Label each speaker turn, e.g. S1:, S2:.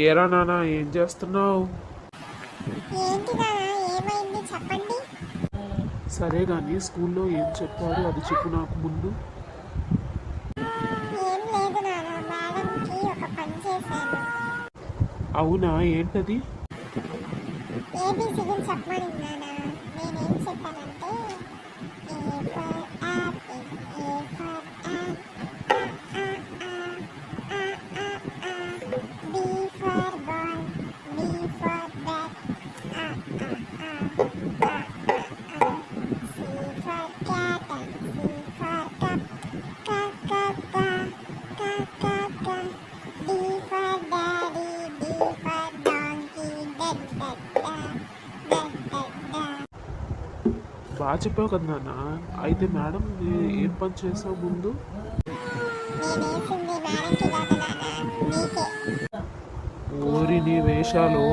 S1: ఏరా నాన్న ఏం చేస్తున్నావు?
S2: ఏంటి నాన్న ఏమైంది చెప్పండి.
S1: సరే కానీ స్కూల్లో ఏం చెప్పారు అది చెప్పు నాకు ముందు.
S2: ఏం లేదు నాన్న, మేడంకి ఒక పని చేశాను.
S1: అవునా, ఏంటది?
S2: ఏబీసీడీలు చెప్పమనింది నాన్న. నేనేం చెప్పానంటే A for apple, A for app, B for ball, B for bat, C for cat and C for cup, క క క క క క, D for daddy, D for donkey, dead dead డా, డెడ్ డెడ్ డా.
S1: బాగా చెప్పావు కదా నాన్న. అయితే మేడం ఏం పని చేసావు ముందు?
S2: నేనేసింది మేడంకి కాదు నాన్న, నీకే.
S1: ఓరి నీ వేషాలు.